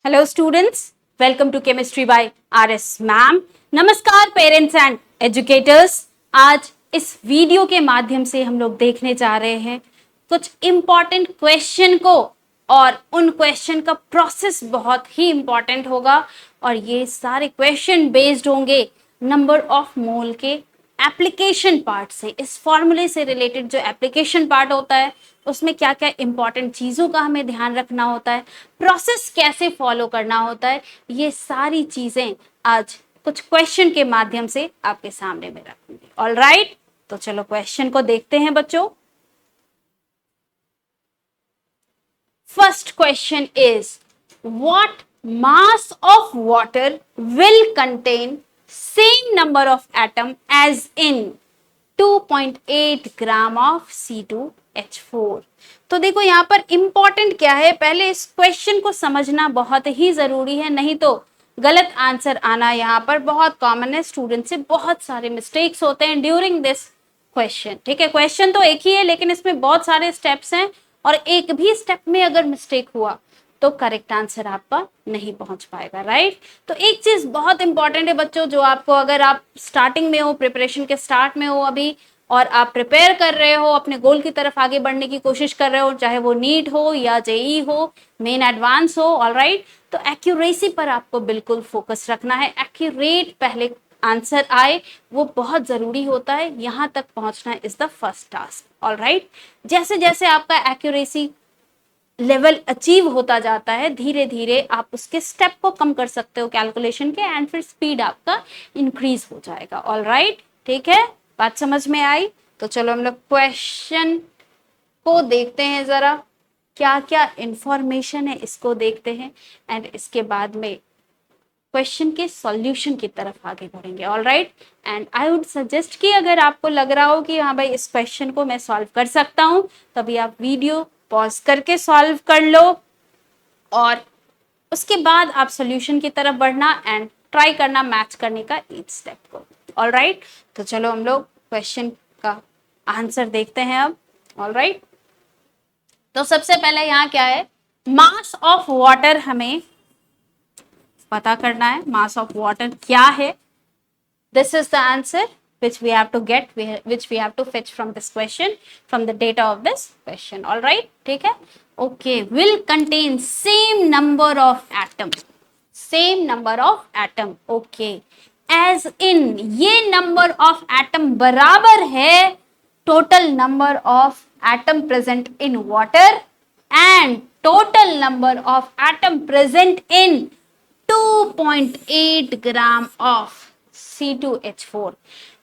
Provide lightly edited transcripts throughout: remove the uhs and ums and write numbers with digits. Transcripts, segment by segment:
Hello students, welcome to Chemistry by RS Ma'am. नमस्कार parents and educators. आज इस video के माध्यम से हम लोग देखने जा रहे हैं कुछ इम्पॉर्टेंट क्वेश्चन को, और उन क्वेश्चन का प्रोसेस बहुत ही इम्पॉर्टेंट होगा और ये सारे क्वेश्चन बेस्ड होंगे नंबर ऑफ मोल के एप्लीकेशन पार्ट से। इस फॉर्मूले से रिलेटेड जो एप्लीकेशन पार्ट होता है उसमें क्या क्या इंपॉर्टेंट चीज़ों का हमें ध्यान रखना होता है, प्रोसेस कैसे फॉलो करना होता है, ये सारी चीज़ें आज कुछ क्वेश्चन के माध्यम से आपके सामने में रखूंगी। ऑल राइट, तो चलो क्वेश्चन को देखते हैं बच्चों। First question is what mass of water will contain same number of atom as in 2.8 gram of C2H4। तो देखो यहाँ पर इंपॉर्टेंट क्या है, पहले इस क्वेश्चन को समझना बहुत ही जरूरी है, नहीं तो गलत आंसर आना यहाँ पर बहुत कॉमन है। स्टूडेंट से बहुत सारे मिस्टेक्स होते हैं ड्यूरिंग दिस क्वेश्चन। ठीक है, क्वेश्चन तो एक ही है लेकिन इसमें बहुत सारे स्टेप्स हैं और एक भी स्टेप में अगर मिस्टेक हुआ तो करेक्ट आंसर आपका नहीं पहुंच पाएगा। राइट, तो एक चीज बहुत इंपॉर्टेंट है बच्चों, जो आपको, अगर आप स्टार्टिंग में हो, प्रिपरेशन के स्टार्ट में हो अभी और आप प्रिपेयर कर रहे हो, अपने गोल की तरफ आगे बढ़ने की कोशिश कर रहे हो, चाहे वो नीट हो या जेई हो, मेन एडवांस हो, ऑलराइट, तो एक्यूरेसी पर आपको बिल्कुल फोकस रखना है। एक्यूरेट पहले आंसर आए वो बहुत जरूरी होता है, यहां तक पहुंचना is the first task. Alright, जैसे जैसे आपका एक्यूरेसी लेवल अचीव होता जाता है धीरे धीरे आप उसके स्टेप को कम कर सकते हो कैलकुलेशन के, एंड फिर स्पीड आपका इंक्रीज हो जाएगा। ऑलराइट, ठीक है, बात समझ में आई? तो चलो हम लोग क्वेश्चन को देखते हैं, जरा क्या क्या इंफॉर्मेशन है इसको देखते हैं, एंड इसके बाद में क्वेश्चन के सॉल्यूशन की तरफ आगे बढ़ेंगे। Alright, and I would suggest कि अगर आपको लग रहा हो कि हाँ भाई इस क्वेश्चन को मैं सॉल्व कर सकता हूँ, तभी आप वीडियो पॉज करके सॉल्व कर लो और उसके बाद आप सॉल्यूशन की तरफ बढ़ना एंड ट्राई करना मैच करने का ईच स्टेप को। ऑलराइट, तो चलो हम लोग क्वेश्चन का आंसर देखते हैं अब। ऑलराइट, तो सबसे पहले यहाँ क्या है, मास ऑफ वाटर हमें पता करना है। मास ऑफ वाटर क्या है, this is the answer which we have to get, which we have to fetch from this question, from the data of this question. All right, ठीक है, okay, will contain same number of atom, same number of atom, okay, as in ये number of atom बराबर है total number of atom present in water and total number of atom present in 2.8 gram of C2H4।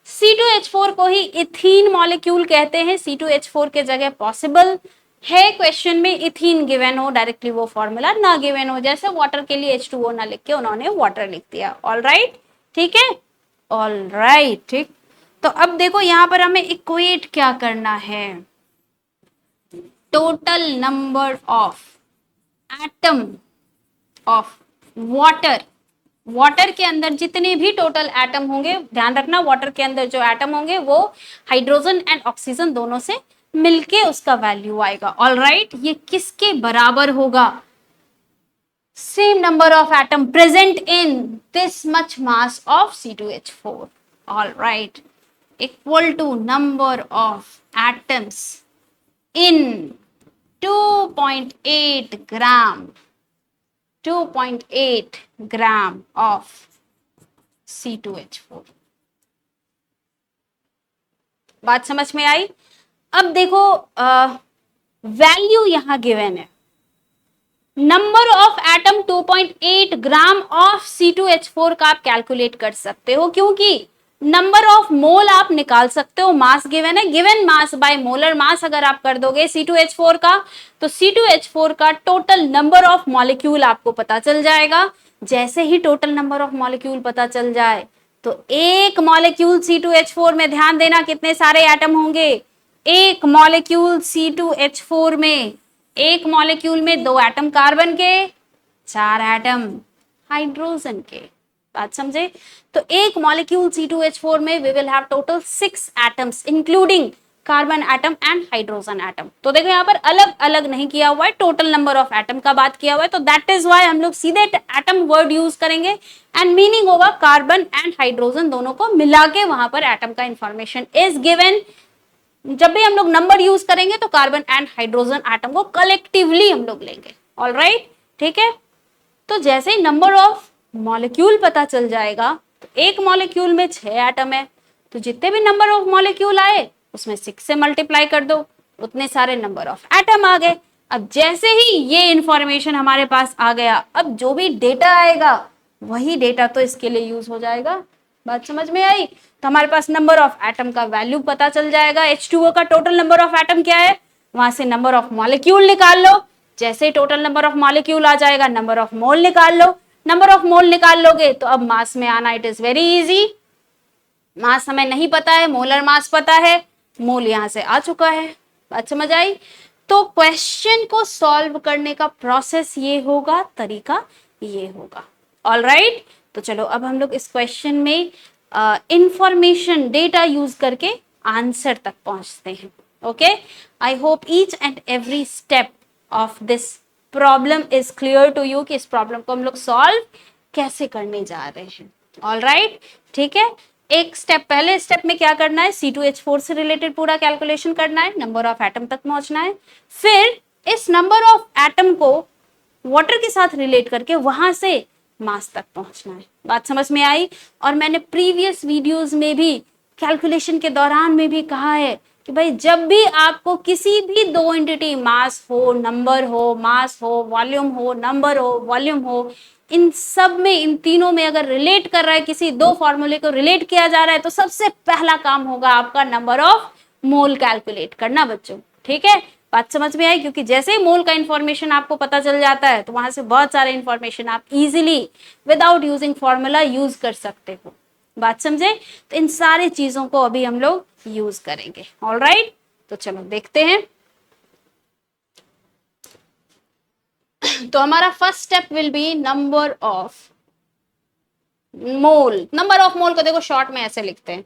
C2H4 को ही ethene molecule कहते हैं। C2H4 के जगह possible है question में इथीन गिवन हो, डायरेक्टली वो फॉर्मूला ना गिवन हो, जैसे वाटर के लिए H2O ना लिख के उन्होंने वाटर लिख दिया। ऑल राइट, ठीक है, ऑल राइट, ठीक। तो अब देखो यहाँ पर हमें इक्वेट क्या करना है, total number of atom of water, water के अंदर जितने भी टोटल एटम होंगे, ध्यान रखना वाटर के अंदर जो एटम होंगे वो हाइड्रोजन एंड ऑक्सीजन दोनों से मिलके उसका वैल्यू आएगा। ऑलराइट, ये किसके बराबर होगा, same number of atom present in this much mass of C2H4। Alright, equal to number of atoms in 2.8 gram, 2.8 gram of C2H4। बात समझ में आई? अब देखो वैल्यू यहां गिवन है, number of atom 2.8 gram of C2H4 का आप कैलकुलेट कर सकते हो, क्योंकि नंबर ऑफ मोल आप निकाल सकते हो, मास गिवन है, गिवन मास बाय मोलर मास अगर आप कर दोगे C2H4 का, तो C2H4 का टोटल नंबर ऑफ मॉलिक्यूल आपको पता चल जाएगा। जैसे ही टोटल नंबर ऑफ मॉलिक्यूल पता चल जाए तो एक मॉलिक्यूल C2H4 में, ध्यान देना कितने सारे एटम होंगे, एक मॉलिक्यूल C2H4 में, एक मॉलिक्यूल में 2 एटम कार्बन के, 4 एटम हाइड्रोजन के। बात समझे? तो एक मॉलिक्यूल C2H4 में we will have total 6 atoms including carbon atom and hydrogen atom. तो देखो यहाँ पर अलग अलग नहीं किया हुआ है, टोटल नंबर ऑफ एटम का बात किया हुआ है, तो दैट इज वाई हम लोग सीधे एटम वर्ड यूज करेंगे एंड मीनिंग होगा कार्बन एंड हाइड्रोजन दोनों को मिला के वहां पर एटम का इंफॉर्मेशन इज गिवन। जब भी हम लोग नंबर यूज करेंगे तो कार्बन एंड हाइड्रोजन एटम को कलेक्टिवली हम लोग लेंगे। ऑलराइट, ठीक है। तो जैसे ही नंबर ऑफ मॉलिक्यूल पता चल जाएगा, तो एक मॉलिक्यूल में 6 एटम है, तो जितने भी नंबर ऑफ मॉलिक्यूल आए उसमें 6 से मल्टीप्लाई कर दो, उतने सारे नंबर ऑफ एटम आ गए। अब जैसे ही ये इंफॉर्मेशन हमारे पास आ गया, अब जो भी डेटा आएगा वही डेटा तो इसके लिए यूज हो जाएगा। बात समझ में आई? तो हमारे पास नंबर ऑफ एटम का वैल्यू पता चल जाएगा। H2O का टोटल नंबर ऑफ एटम क्या है, वहां से नंबर ऑफ मॉलिक्यूल निकाल लो। जैसे ही टोटल नंबर ऑफ मॉलिक्यूल आ जाएगा, नंबर ऑफ मोल निकाल लो। नंबर ऑफ मोल निकाल लोगे तो अब मास में आना इट इज वेरी इजी। मास हमें नहीं पता है, मोलर मास पता है, मोल यहां से आ चुका है। बात समझ आई? तो क्वेश्चन को सॉल्व करने का प्रोसेस ये होगा, तरीका ये होगा। ऑलराइट, तो चलो अब हम लोग इस क्वेश्चन में इंफॉर्मेशन डेटा यूज करके आंसर तक पहुंचते हैं। Okay, I hope each and every step of this problem is clear to you कि इस प्रॉब्लम को हम लोग सॉल्व कैसे करने जा रहे हैं। ऑलराइट, ठीक है। एक स्टेप, पहले स्टेप में क्या करना है, C2H4 से रिलेटेड पूरा कैलकुलेशन करना है, नंबर ऑफ एटम तक पहुंचना है। फिर इस नंबर ऑफ एटम को वाटर के साथ रिलेट करके वहां से मास तक पहुंचना है। बात समझ में आई? और मैंने प्रीवियस वीडियोस में भी कैलकुलेशन के दौरान में भी कहा है कि भाई जब भी आपको किसी भी दो एंटिटी, मास हो, नंबर हो, मास हो, वॉल्यूम हो, नंबर हो, वॉल्यूम हो, इन सब में, इन तीनों में अगर रिलेट कर रहा है, किसी दो फॉर्मूले को रिलेट किया जा रहा है, तो सबसे पहला काम होगा आपका नंबर ऑफ मोल कैलकुलेट करना बच्चों। ठीक है, बात समझ में आई? क्योंकि जैसे ही मोल का इंफॉर्मेशन आपको पता चल जाता है तो वहां से बहुत सारे इंफॉर्मेशन आप easily without using formula use कर सकते हो। बात समझे? तो इन सारी चीजों को अभी हम लोग यूज करेंगे। ऑलराइट, तो चलो देखते हैं। तो हमारा first step will be number of mole. Number of मोल को देखो शॉर्ट में ऐसे लिखते हैं,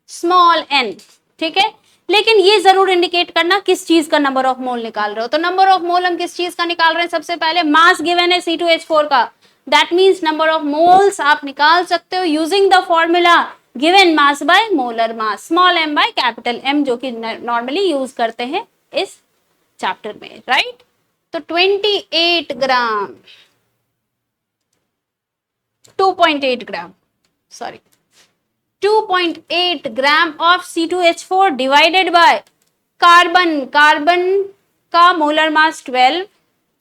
स्मॉल n। ठीक है, लेकिन ये जरूर इंडिकेट करना किस चीज का नंबर ऑफ मोल निकाल रहे हो। तो नंबर ऑफ मोल हम किस चीज का निकाल रहे हैं? सबसे पहले मास गिवन है C2H4 का, that means number of moles आप निकाल सकते हो using the formula given mass by molar mass, small m by capital M, जो कि नॉर्मली यूज करते हैं इस चैप्टर में। राइट, तो 28 gram, 2.8 gram, sorry 2.8 gram of C2H4 divided by carbon. Carbon का मोलर मास 12,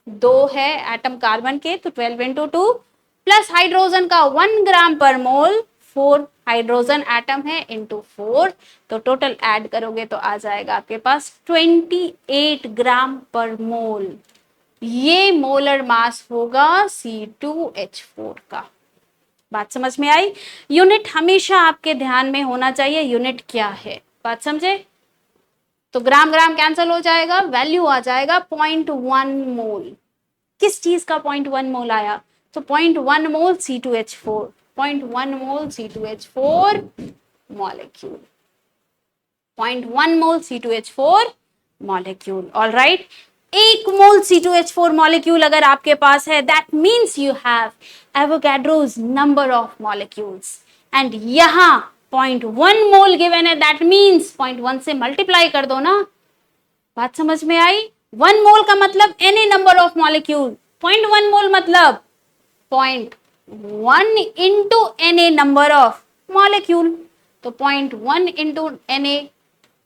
2 है एटम कार्बन के, तो 12 इंटू 2, प्लस हाइड्रोजन का 1 ग्राम पर मोल, 4 हाइड्रोजन एटम है इंटू 4, तो टोटल ऐड करोगे तो आ जाएगा आपके पास 28 ग्राम पर मोल। ये मोलर मास होगा C2H4 का। बात समझ में आई? यूनिट हमेशा आपके ध्यान में होना चाहिए, यूनिट क्या है। बात समझे? तो ग्राम ग्राम कैंसिल हो जाएगा, वैल्यू आ जाएगा 0.1 मोल। किस चीज का 0.1 मोल आया? तो 0.1 मोल C2H4, 0.1 मोल C2H4 मॉलिक्यूल, 0.1 मोल C2H4 मॉलिक्यूल। ऑलराइट, 1 मोल C2H4 मॉलिक्यूल अगर आपके पास है, that means you have Avogadro's number of molecules, and यहां 0.1 मोल गिवन है, दैट मीन्स 0.1 से मल्टीप्लाई कर दो ना। बात समझ में आई? 1 मोल का मतलब एनी नंबर ऑफ मॉलिक्यूल, 0.1 मोल मतलब 0.1 into any number of molecule, तो 0.1 इंटू एनी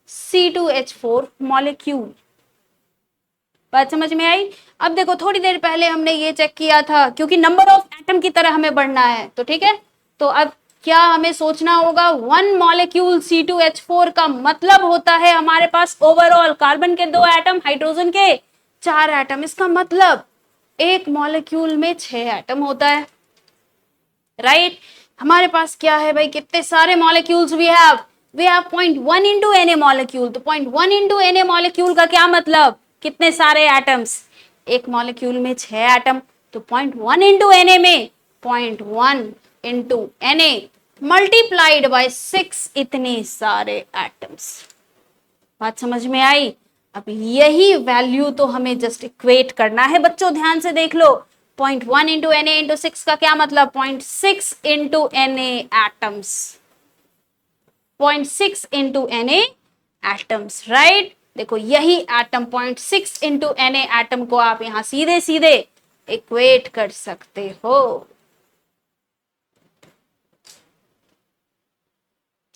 C2H4 मॉलिक्यूल। बात समझ में आई? अब देखो, थोड़ी देर पहले हमने ये चेक किया था, क्योंकि नंबर ऑफ एटम की तरह हमें बढ़ना है, तो ठीक है, तो अब क्या हमें सोचना होगा, 1 मॉलिक्यूल C2H4 का मतलब होता है हमारे पास ओवरऑल कार्बन के 2 एटम, हाइड्रोजन के 4 एटम। इसका मतलब एक मॉलिक्यूल में 6 एटम होता है। राइट, हमारे पास क्या है भाई, कितने सारे molecules we have 0.1 into N molecule. तो 0.1 इंटू एन मॉलिक्यूल का क्या मतलब, कितने सारे एटम्स, एक मॉलिक्यूल में 6 एटम, तो 0.1 इंटू एन में 0.1 इंटू एन मल्टीप्लाइड बाय 6, इतने सारे एटम्स। बात समझ में आई? अब यही वैल्यू तो हमें जस्ट इक्वेट करना है बच्चों, ध्यान से देख लो। 0.1 इंटू एन ए इंटू 6 का क्या मतलब? 0.6 into N A atoms, 0.6 into N A atoms, right. देखो यही atom 0.6 into N A atom को आप यहां सीधे सीधे इक्वेट कर सकते हो।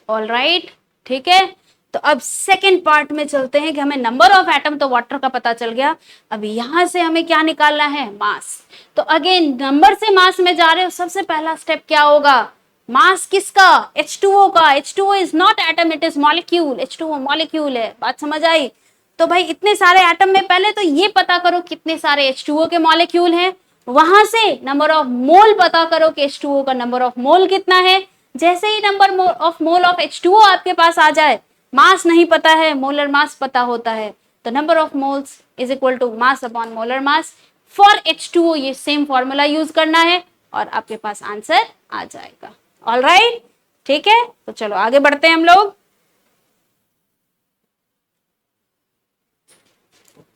ऑल राइट, ठीक है। तो अब सेकेंड पार्ट में चलते हैं कि हमें नंबर ऑफ एटम तो वाटर का पता चल गया, अब यहां से हमें क्या निकालना है? मास। तो अगेन नंबर से मास में जा रहे हो, सबसे पहला स्टेप क्या होगा? मास किसका? H2O का। H2O is not atom, it is molecule. H2O molecule है, बात समझ आई? तो भाई इतने सारे एटम में पहले तो ये पता करो कितने सारे H2O के मॉलिक्यूल हैं, वहां से नंबर ऑफ मोल पता करो कि H2O का नंबर ऑफ मोल कितना है। जैसे ही number of mole of H2O आपके पास आ जाए, मास नहीं पता है, मोलर मास पता होता है, तो number of moles is equal to mass upon molar mass. For H2O ये सेम फॉर्मूला यूज करना है और आपके पास आंसर आ जाएगा। ऑल राइट, ठीक है। तो चलो आगे बढ़ते हैं हम लोग।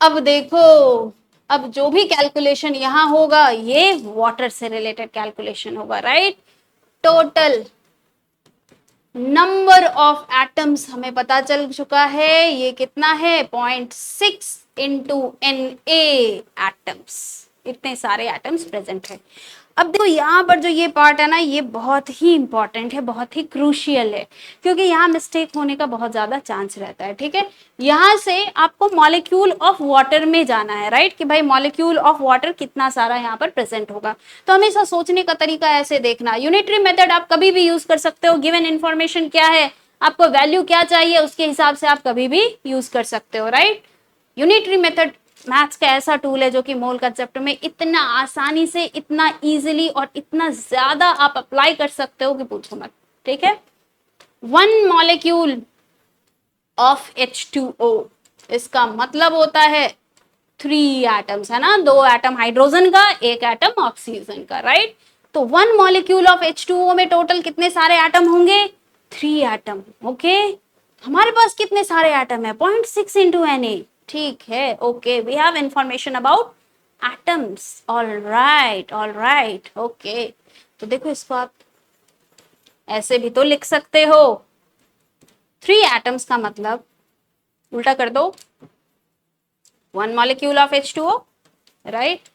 अब देखो, अब जो भी कैलकुलेशन यहां होगा ये वाटर से रिलेटेड कैलकुलेशन होगा, right. Total number of atoms हमें पता चल चुका है, ये कितना है? 0.6 इंटू एन ए एटम्स, इतने सारे एटम्स प्रेजेंट है। अब देखो यहाँ पर जो ये पार्ट है ना, ये बहुत ही इंपॉर्टेंट है, बहुत ही क्रूशियल है, क्योंकि यहाँ मिस्टेक होने का बहुत ज्यादा चांस रहता है, ठीक है। यहाँ से आपको मॉलिक्यूल ऑफ वाटर में जाना है, राइट, कि भाई मॉलिक्यूल ऑफ वाटर कितना सारा यहाँ पर प्रेजेंट होगा। तो हमेशा सोचने का तरीका ऐसे देखना, यूनिटरी मेथड आप कभी भी यूज कर सकते हो। गिवन इन्फॉर्मेशन क्या है, आपको वैल्यू क्या चाहिए, उसके हिसाब से आप कभी भी यूज कर सकते हो, राइट। यूनिटरी मेथड मैथ्स का ऐसा टूल है जो कि मोल कंसेप्ट में इतना आसानी से, इतना इजीली और इतना ज्यादा आप अप्लाई कर सकते हो कि पूछो मत, ठीक है। 1 मॉलिक्यूल ऑफ H2O, इसका मतलब होता है 3 एटम्स, है ना, 2 एटम हाइड्रोजन का, 1 एटम ऑक्सीजन का, राइट। तो 1 मॉलिक्यूल ऑफ H2O में टोटल कितने सारे एटम होंगे? 3 एटम, ओके। हमारे पास कितने सारे एटम है? 0.6 इंटू Na, ठीक है, okay. We have information about atoms, all right, okay. तो देखो इसको आप ऐसे भी तो लिख सकते हो, 3 एटम्स का मतलब उल्टा कर दो, 1 मॉलिक्यूल ऑफ H2O, राइट।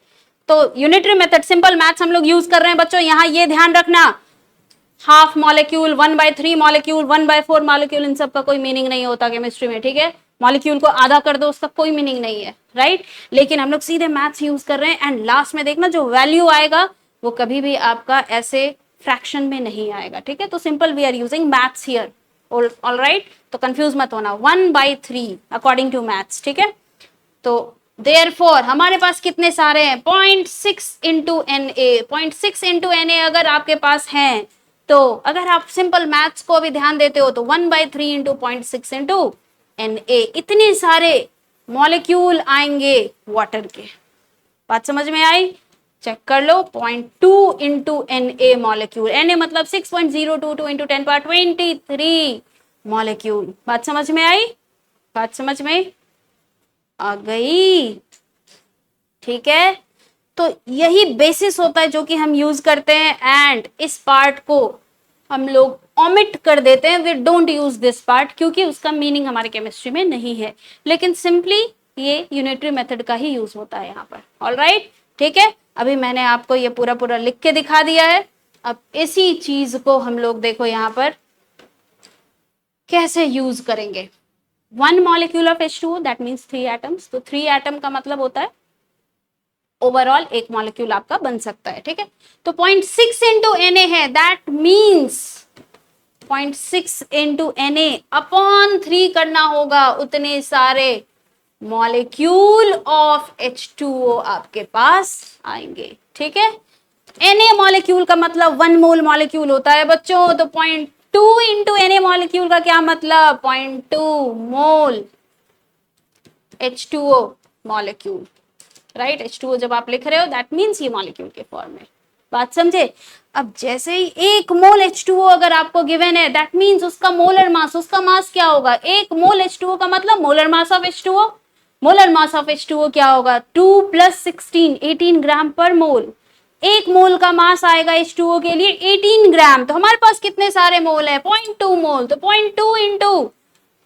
तो यूनिटरी मेथड, सिंपल मैथ्स हम लोग यूज कर रहे हैं बच्चों, यहां ये ध्यान रखना, हाफ मॉलिक्यूल, 1/3 मॉलिक्यूल, 1/4 मॉलिक्यूल, इन सब का कोई मीनिंग नहीं होता केमिस्ट्री में, ठीक है। मॉलिक्यूल को आधा कर दो, उसका कोई मीनिंग नहीं है, राइट। लेकिन हम लोग सीधे मैथ्स यूज कर रहे हैं, एंड लास्ट में देखना जो वैल्यू आएगा वो कभी भी आपका ऐसे फ्रैक्शन में नहीं आएगा, ठीक है। तो simple we are using maths here, all right. तो कंफ्यूज मत होना, 1/3 अकॉर्डिंग टू मैथ्स, ठीक है। तो देयरफॉर हमारे पास कितने सारे हैं? 0.6 into N A, 0.6 into N A अगर आपके पास हैं, तो अगर आप सिंपल मैथ्स को भी ध्यान देते हो तो 1/3 इंटू 0.6 इंटू एन ए, इतने सारे मॉलिक्यूल आएंगे वाटर के। बात समझ में आई? चेक कर लो, 0.2 into N A molecule, N A मतलब 6.022 इंटू 10^23 मॉलिक्यूल। बात समझ में आई? बात समझ में आ गई, ठीक है। तो यही बेसिस होता है जो कि हम यूज करते हैं, एंड इस पार्ट को हम लोग ओमिट कर देते हैं, we don't use this part, क्योंकि उसका मीनिंग हमारे केमिस्ट्री में नहीं है, लेकिन सिंपली ये यूनिटरी मेथड का ही यूज होता है यहाँ पर, ऑल राइट, ठीक है। अभी मैंने आपको ये पूरा पूरा लिख के दिखा दिया है, अब इसी चीज को हम लोग देखो यहाँ पर कैसे यूज करेंगे। 1 molecule of H2O that means 3 atoms, तो 3 एटम का मतलब होता है ओवरऑल एक मॉलिक्यूल आपका बन सकता है, ठीक है। तो 0.6 इंटू Na है, that means 0.6 into Na upon 3 करना होगा, उतने सारे मॉलिक्यूल ऑफ H2O आपके पास आएंगे, ठीक है। Na मॉलिक्यूल का मतलब 1 मोल मॉलिक्यूल होता है बच्चों, तो 0.2 इंटू Na मॉलिक्यूल का क्या मतलब? 0.2 मोल H2O मॉलिक्यूल, राइट। H2O जब आप लिख रहे हो दैट मीन्स ये मॉलिक्यूल के फॉर्म में, बात समझे। अब जैसे ही 1 मोल H2O अगर आपको गिवन है, दैट मीन्स उसका मोलर मास, उसका मास क्या होगा, 1 मोल H2O का मतलब molar mass of H2O। Molar mass of H2O क्या होगा, 2 + 16, 18 ग्राम पर मोल। 1 मोल का मास आएगा H2O के लिए 18 ग्राम। तो हमारे पास कितने सारे मोल है, 0.2 मोल। तो 0.2 इंटू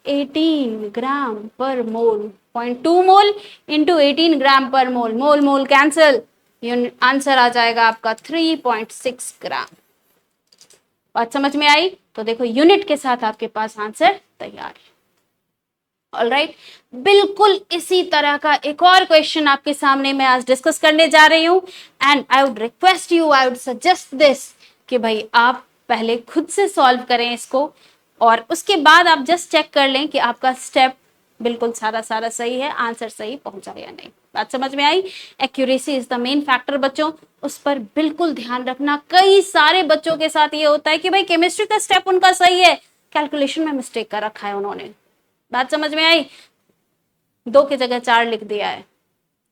18 ग्राम पर मोल, 0.2 मोल इंटू 18 ग्राम पर मोल, मोल मोल कैंसिल, आंसर आ जाएगा आपका 3.6 ग्राम। बात समझ में आई। तो देखो यूनिट के साथ आपके पास आंसर तैयार है। ऑलराइट, बिल्कुल इसी तरह का एक और क्वेश्चन आपके सामने मैं आज डिस्कस करने जा रही हूं, and I would request you, I would suggest this कि भाई आप पहले खुद से सॉल्व करें इसको, और उसके बाद आप जस्ट चेक कर लें कि आपका स्टेप बिल्कुल सारा सारा सही है, आंसर सही पहुंचा या नहीं। बात समझ में आई। Accuracy is the main factor बच्चों, उस पर बिल्कुल ध्यान रखना। कई सारे बच्चों के साथ ये होता है कि भाई केमिस्ट्री का स्टेप उनका सही है, कैलकुलेशन में मिस्टेक कर रखा है उन्होंने। बात समझ में आई, 2 की जगह 4 लिख दिया है,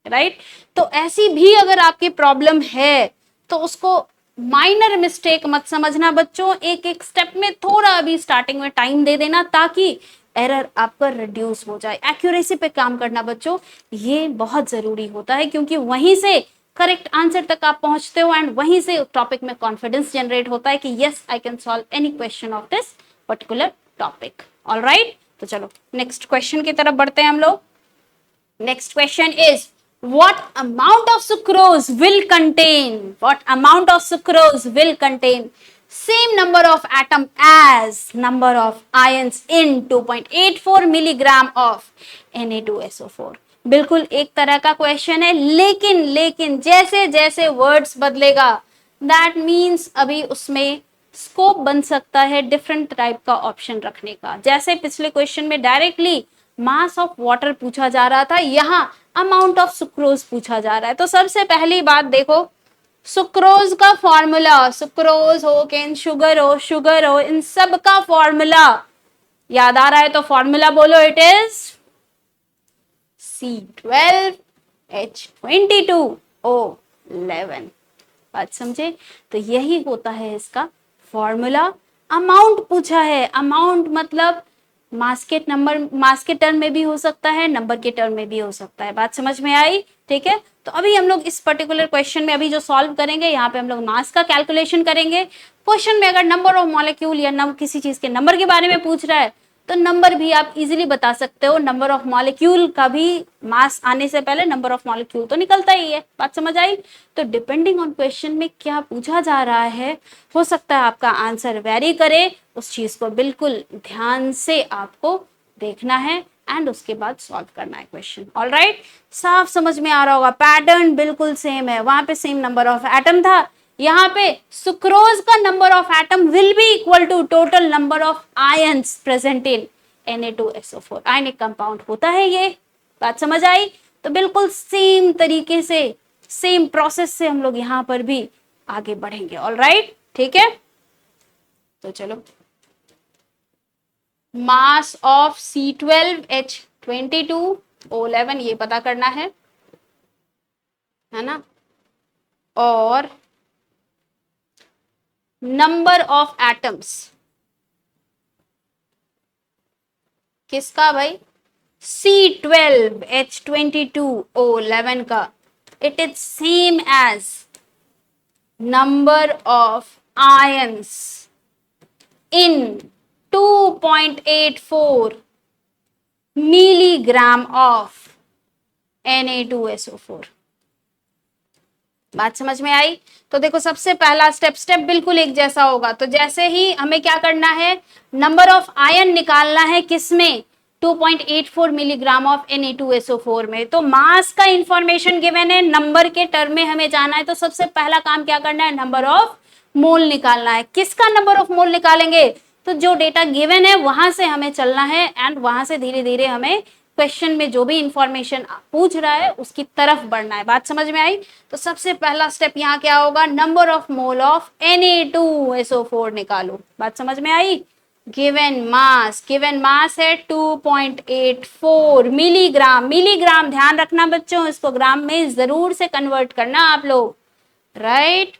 राइट। तो ऐसी भी अगर आपकी प्रॉब्लम है तो उसको माइनर मिस्टेक मत समझना बच्चों, एक एक स्टेप में थोड़ा अभी स्टार्टिंग में टाइम दे देना ताकि एरर आपका रिड्यूस हो जाए। एक्यूरेसी पे काम करना बच्चों, ये बहुत जरूरी होता है, क्योंकि वहीं से करेक्ट आंसर तक आप पहुंचते हो, एंड वहीं से टॉपिक में कॉन्फिडेंस जनरेट होता है कि yes I can solve any question of this particular topic. Alright, तो चलो नेक्स्ट क्वेश्चन की तरफ बढ़ते हैं हम लोग। Next question is what amount of sucrose will contain, what amount of sucrose will contain same number of atom as number of ions in 2.84 milligram of Na2SO4। बिल्कुल एक तरह का क्वेश्चन है, लेकिन जैसे जैसे वर्ड्स बदलेगा दैट मीन्स अभी उसमें स्कोप बन सकता है डिफरेंट टाइप का ऑप्शन रखने का। जैसे पिछले क्वेश्चन में डायरेक्टली मास ऑफ वाटर पूछा जा रहा था, यहां अमाउंट ऑफ सुक्रोज पूछा जा रहा है। तो सबसे पहली बात देखो, सुक्रोज का फॉर्मूला, सुक्रोज हो कैन शुगर हो, इन सब का फॉर्मूला याद आ रहा है तो फॉर्मूला बोलो, इट इज C12H22O11। बात समझे। तो यही होता है इसका फॉर्मूला। अमाउंट पूछा है, अमाउंट मतलब मास के नंबर, मास के टर्म में भी हो सकता है, नंबर के टर्म में भी हो सकता है। बात समझ में आई, ठीक है। तो अभी हम लोग इस पर्टिकुलर क्वेश्चन में अभी जो सॉल्व करेंगे, यहाँ पे हम लोग मास का कैलकुलेशन करेंगे। क्वेश्चन में अगर नंबर ऑफ मॉलिक्यूल या किसी चीज के नंबर के बारे में पूछ रहा है तो नंबर भी आप इजीली बता सकते हो। नंबर ऑफ मॉलिक्यूल का भी मास आने से पहले नंबर ऑफ मॉलिक्यूल तो निकलता ही है। बात समझ आई। तो डिपेंडिंग ऑन क्वेश्चन में क्या पूछा जा रहा है, हो सकता है आपका आंसर वेरी करे। उस चीज को बिल्कुल ध्यान से आपको देखना है एंड उसके बाद सॉल्व करना है क्वेश्चन। ऑलराइट, साफ समझ में आ रहा होगा, पैटर्न बिल्कुल सेम है। वहां पे सेम नंबर ऑफ एटम था, यहाँ पे सुक्रोज का number of atom will be equal to total number of ions present in Na2SO4। Ionic compound होता है ये। बात समझ आई। तो बिल्कुल सेम तरीके से, सेम प्रोसेस से हम लोग यहाँ पर भी आगे बढ़ेंगे। ऑलराइट, ठीक है। तो चलो, मास ऑफ C12H22O11 ये पता करना है ना, और नंबर ऑफ एटम्स किसका भाई, C12H22O11 का, it is same as number of ions in 2.84 milligram of Na2SO4। बात समझ में आई। तो देखो सबसे पहला स्टेप बिल्कुल एक जैसा होगा। तो जैसे ही हमें क्या करना है, नंबर ऑफ आयन निकालना है किसमें, 2.84 मिलीग्राम ऑफ Na2SO4 में। तो मास का इंफॉर्मेशन गिवन है, नंबर के टर्म में हमें जाना है। तो सबसे पहला काम क्या करना है, नंबर ऑफ मोल निकालना है। किसका नंबर ऑफ मोल निकालेंगे, तो जो डेटा गिवन है वहां से हमें चलना है एंड वहां से धीरे धीरे हमें क्वेश्चन में जो भी इंफॉर्मेशन पूछ रहा है उसकी तरफ बढ़ना है। बात समझ में आई। तो सबसे पहला स्टेप यहाँ क्या होगा, number of mole of Na2SO4 निकालो। बात समझ में आई। गिवन मास है 2.84 मिलीग्राम। मिलीग्राम ध्यान रखना बच्चों, इसको ग्राम में जरूर से कन्वर्ट करना आप लोग, राइट।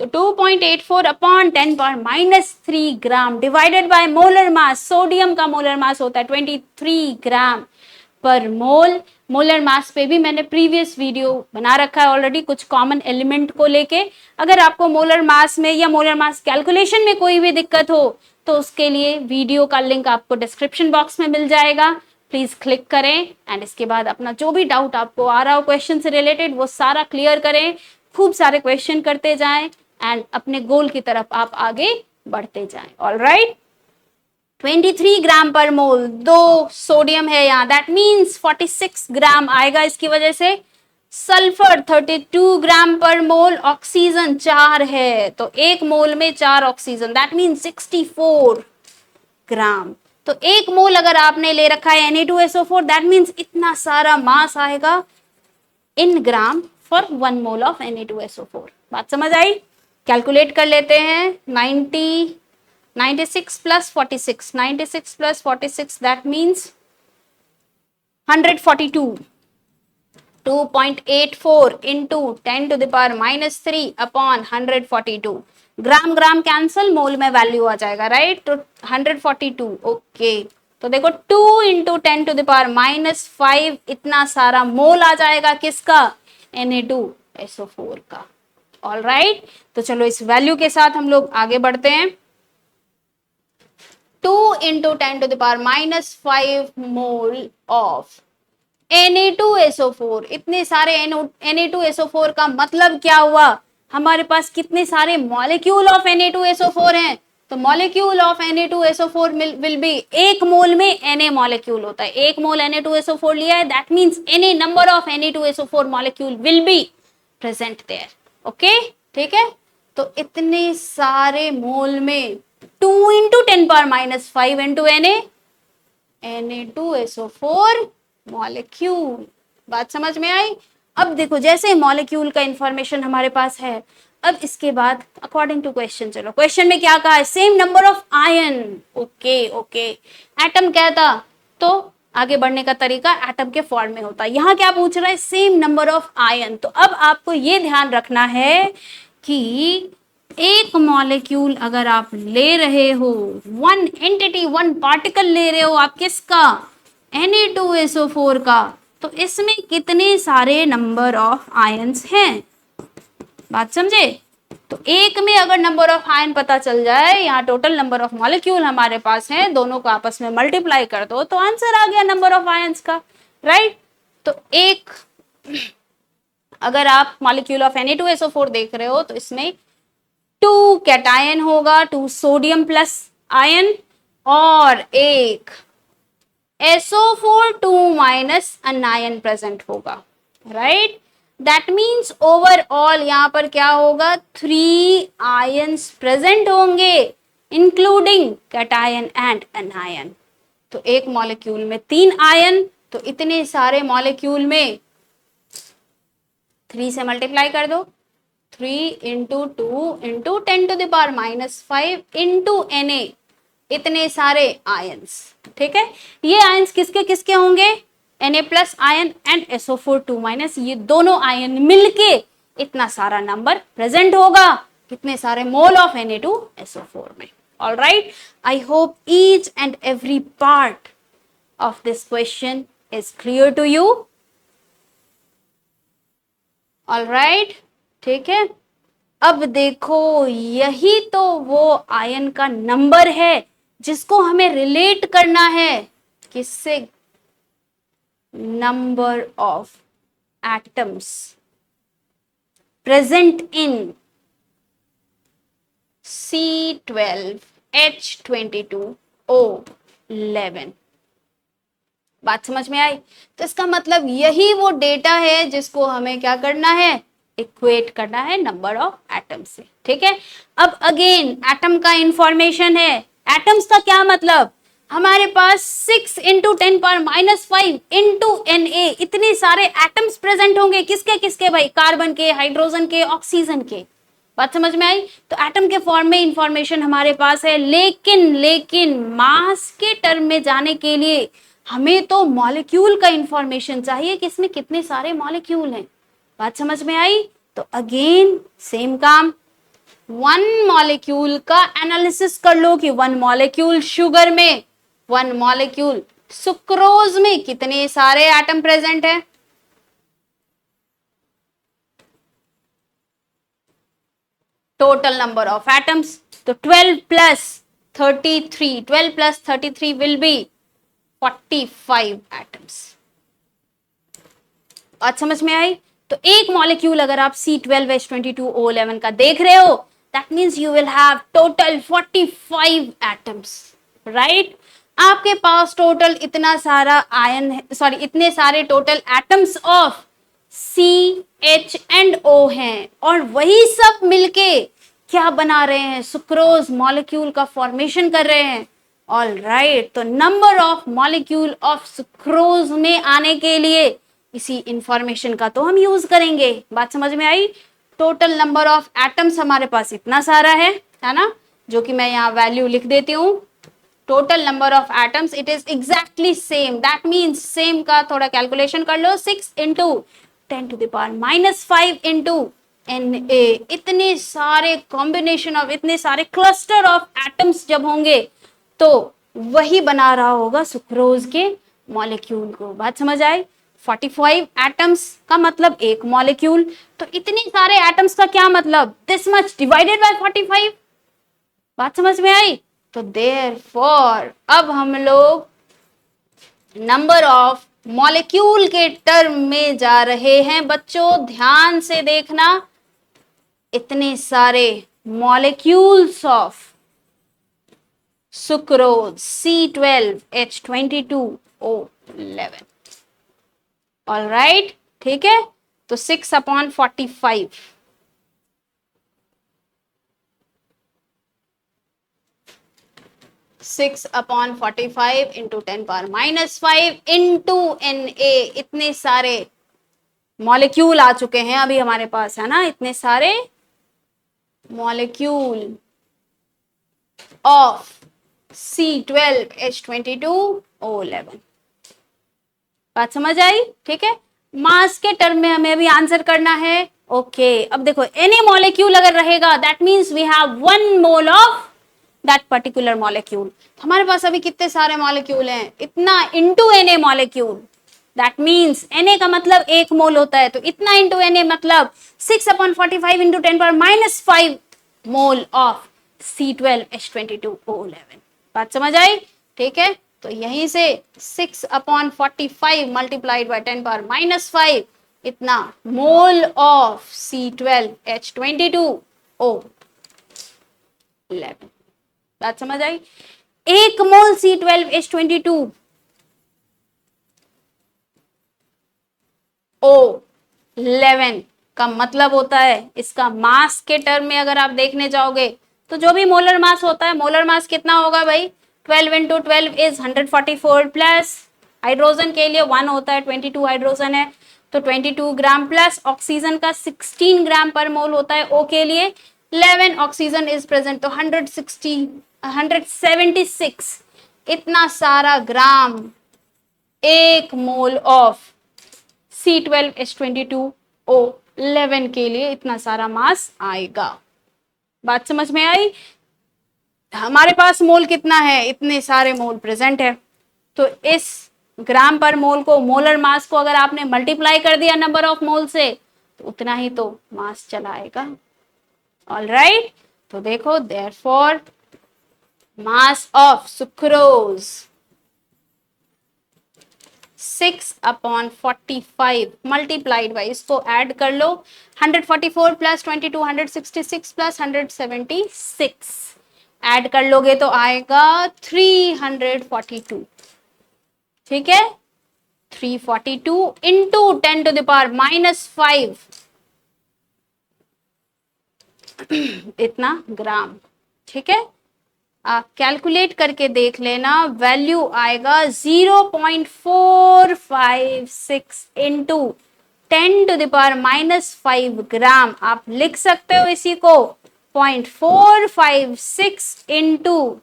तो 2.84 upon 10⁻³ gram divided by molar mass. Sodium का मोलर मास होता है 23 ग्राम पर मोल। मोलर मास पे भी मैंने प्रीवियस वीडियो बना रखा है ऑलरेडी, कुछ कॉमन एलिमेंट को लेके। अगर आपको मोलर मास में या मोलर मास कैलकुलेशन में कोई भी दिक्कत हो तो उसके लिए वीडियो का लिंक आपको डिस्क्रिप्शन बॉक्स में मिल जाएगा, प्लीज क्लिक करें। एंड इसके बाद अपना जो भी डाउट आपको आ रहा हो क्वेश्चन से रिलेटेड वो सारा क्लियर करें, खूब सारे क्वेश्चन करते जाएं एंड अपने गोल की तरफ आप आगे बढ़ते जाएं। ऑलराइट, 23 ग्राम पर मोल, 2 सोडियम है यहाँ, दैट मीन्स 46 ग्राम आएगा। इसकी वजह से सल्फर 32 ग्राम पर मोल, ऑक्सीजन 4 है तो एक मोल में 4 ऑक्सीजन, दैट मीन्स 64 ग्राम। तो एक मोल अगर आपने ले रखा है Na2SO4, दैट मीन्स इतना सारा मास आएगा इन gram for 1 mole of Na2SO4। बात समझ आई? कैलकुलेट कर लेते हैं। 96 plus 46, 96 plus 46 that means 142। 2.84 into 10⁻³ upon 142। Gram gram cancel, mole में वैल्यू आ जाएगा, राइट? तो 142, ओके। तो देखो 2 इंटू 10⁻⁵ इतना सारा मोल आ जाएगा किसका? Na2SO4 का। ऑल राइट, तो चलो इस वैल्यू के साथ हम लोग आगे बढ़ते हैं। 2 इंटू 10⁻⁵ मोल ऑफ Na2SO4। इतने सारे Na2SO4 का मतलब क्या हुआ? हमारे पास कितने सारे मॉलिक्यूल ऑफ Na2SO4 हैं? तो molecule of Na2SO4 will be, एक मोल में Na मॉलिक्यूल होता है, एक मोल Na2SO4 लिया है, that means Na number of Na2SO4 molecule will be present there. Okay, ठीक है। तो इतने सारे मोल में 2 इंटू 10⁻⁵ इंटू Na2SO4 मॉलिक्यूल। बात समझ में आई? अब देखो, जैसे मॉलिक्यूल का इंफॉर्मेशन हमारे पास है, अब इसके बाद अकॉर्डिंग टू क्वेश्चन, चलो क्वेश्चन में क्या कहा है? Same number of ion. Okay okay, atom कहता तो आगे बढ़ने का तरीका एटम के फॉर्म में होता है। यहाँ क्या पूछ रहा है? Same number of ion. तो अब आपको ये ध्यान रखना है कि एक मॉलिक्यूल अगर आप ले रहे हो, 1 एंटिटी 1 पार्टिकल ले रहे हो आप, किसका? Na2SO4 का, तो इसमें कितने सारे नंबर ऑफ आयंस हैं? बात समझे? तो एक में अगर नंबर ऑफ आयन पता चल जाए, यहाँ टोटल नंबर ऑफ मॉलिक्यूल हमारे पास है, दोनों को आपस में मल्टीप्लाई कर दो तो आंसर आ गया नंबर ऑफ आयंस का, राइट? तो एक अगर आप मॉलिक्यूल ऑफ Na2SO4 देख रहे हो तो इसमें 2 कैटायन होगा, 2 सोडियम प्लस आयन, और एक SO4 2 माइनस अनायन प्रेजेंट होगा, राइट? दैट मीन्स ओवरऑल यहां पर क्या होगा? 3 आयंस प्रेजेंट होंगे इंक्लूडिंग कैटायन एंड अनायन। तो एक मॉलिक्यूल में 3 आयन, तो इतने सारे मॉलिक्यूल में 3 से मल्टीप्लाई कर दो, 3 इंटू 2 इंटू 10⁻⁵ इंटू Na, इतने सारे आयंस, ठीक है? ये आयंस किसके किसके होंगे? Na plus ion and SO4 2 minus, ये दोनों आयन मिलके इतना सारा नंबर प्रेजेंट होगा, कितने सारे मोल ऑफ Na2SO4 में। All right, I hope each and every part of this question is clear to you. All right, ठीक है। अब देखो, यही तो वो आयन का नंबर है जिसको हमें रिलेट करना है किससे? Number of atoms present in C12H22O11। बात समझ में आई? तो इसका मतलब यही वो डेटा है जिसको हमें क्या करना है? इक्वेट करना है नंबर ऑफ एटम से, ठीक है? अब अगेन एटम का इंफॉर्मेशन है। एटम्स का क्या मतलब? हमारे पास 6 इंटू 10⁻⁵ इंटू Na, इतने सारे एटम्स प्रेजेंट होंगे, किसके किसके भाई? कार्बन के, हाइड्रोजन के, ऑक्सीजन के। बात समझ में आई? तो एटम के फॉर्म में इंफॉर्मेशन हमारे पास है, लेकिन मास के टर्म में जाने के लिए हमें तो मॉलिक्यूल का इंफॉर्मेशन चाहिए कि इसमें कितने सारे मॉलिक्यूल हैं। बात समझ में आई? तो अगेन सेम काम, वन मॉलिक्यूल का एनालिसिस कर लो कि वन मॉलिक्यूल शुगर में, वन मॉलिक्यूल सुक्रोज में कितने सारे एटम प्रेजेंट है। टोटल नंबर ऑफ एटम्स, तो 12 plus 33, 12 plus 33 will be 45 atoms. आज समझ में आई। तो एक मॉलिक्यूल अगर आप C12H22O11 का देख रहे हो, that means you will have total 45 atoms, right. आपके पास टोटल इतना सारा आयन है, सॉरी इतने सारे टोटल एटम्स ऑफ CH&O हैं, और वही सब मिलके क्या बना रहे हैं, सुक्रोज मॉलिक्यूल का फॉर्मेशन कर रहे हैं। ऑल राइट, तो number of molecule of sucrose में आने के लिए इसी इंफॉर्मेशन का तो हम यूज करेंगे। बात समझ में आई। टोटल नंबर ऑफ एटम्स हमारे पास इतना सारा है ना, जो कि मैं यहाँ वैल्यू लिख देती हूँ। Total number of atoms it is exactly same, that means same का थोड़ा कैलकुलेशन कर लो, 6 इंटू 10⁻⁻5 इंटू Na। इतने सारे कॉम्बिनेशन ऑफ, इतने सारे क्लस्टर ऑफ एटम्स जब होंगे तो वही बना रहा होगा सुक्रोज के मॉलिक्यूल को। बात समझ आई। 45 एटम्स का मतलब एक मॉलिक्यूल, तो इतने सारे एटम्स का क्या मतलब, दिस मच डिवाइडेड बाय 45। बात समझ में आई। तो देयरफॉर अब हम लोग नंबर ऑफ मॉलिक्यूल के टर्म में जा रहे हैं। बच्चों ध्यान से देखना, इतने सारे molecules of sucrose C12H22O11। All right, ठीक है। तो 6/45, 6/45 इंटू 10⁻⁻5 इंटू Na। इतने सारे मॉलिक्यूल आ चुके हैं अभी हमारे पास, है ना, इतने सारे मॉलिक्यूल ऑफ C12H22O11। बात समझ आई, ठीक है। मास के टर्म में हमें अभी आंसर करना है। ओके, अब देखो एनी मॉलिक्यूल अगर रहेगा that means we have 1 mole of that particular molecule. हमारे पास अभी कितने सारे मॉलिक्यूल हैं, इतना into Na molecule, that means Na का मतलब 1 मोल होता है, तो इतना इंटू Na मतलब 6/45 इंटू 10⁻⁻5 मोल ऑफ C12H22O11। बात समझ आई, ठीक है। तो यहीं से 6/45 मल्टीप्लाइड बाय 10⁻⁻5 इतना मोल ऑफ C12H22O11। बात समझ आई। 1 मोल C12H22O11 का मतलब होता है, इसका मास के टर्म में अगर आप देखने जाओगे तो जो भी मोलर मास होता है, मोलर मास कितना होगा भाई, 12 इंटू 12 इज 144 प्लस हाइड्रोजन के लिए 1 होता है, 22 हाइड्रोजन है तो 22 ग्राम प्लस ऑक्सीजन का 16 ग्राम पर मोल होता है O के लिए, 11 ऑक्सीजन इज प्रेजेंट तो 176 इतना सारा ग्राम 1 मोल ऑफ C12H22O11 के लिए इतना सारा मास आएगा। बात समझ में आई। हमारे पास मोल कितना है, इतने सारे मोल प्रेजेंट है, तो इस ग्राम पर मोल को, मोलर मास को अगर आपने मल्टीप्लाई कर दिया नंबर ऑफ मोल से तो उतना ही तो मास चला आएगा। ऑल राइट, तो देखो therefore mass of sucrose 6/45 multiplied by, इसको ऐड कर लो, 144 प्लस 22 166 प्लस 176 ऐड कर लोगे तो आएगा 342। ठीक है, 342 इंटू 10⁻⁻5 इतना ग्राम। ठीक है, आप कैलकुलेट करके देख लेना, वैल्यू आएगा 0.456 इंटू 10⁻⁻5 ग्राम। आप लिख सकते हो इसी को 0.456 इंटू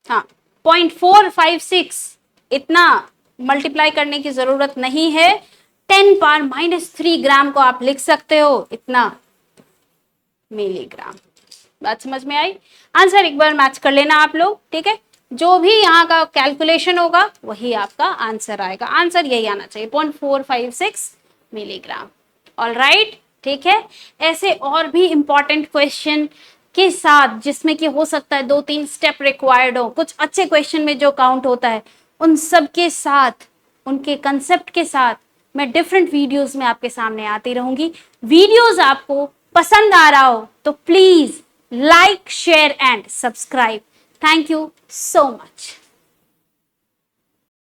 हाँ 0.456 इतना मल्टीप्लाई करने की जरूरत नहीं है, 10⁻³ ग्राम को आप लिख सकते हो इतना मिलीग्राम। बात समझ में आई? आंसर एक बार मैच कर लेना आप लोग, ठीक है? जो भी यहाँ का कैलकुलेशन होगा वही आपका आंसर आएगा। आंसर यही आना चाहिए 0.456 मिलीग्राम। ऑल राइट, ठीक है? ऐसे और भी इंपॉर्टेंट क्वेश्चन के साथ जिसमें कि हो सकता है 2-3 स्टेप रिक्वायर्ड हो, कुछ अच्छे क्वेश्चन में जो काउंट होता है उन सब के साथ, उनके कंसेप्ट के साथ मैं डिफरेंट वीडियोस में आपके सामने आती रहूंगी। वीडियोस आपको पसंद आ रहा हो तो please like, share and subscribe. Thank you so much.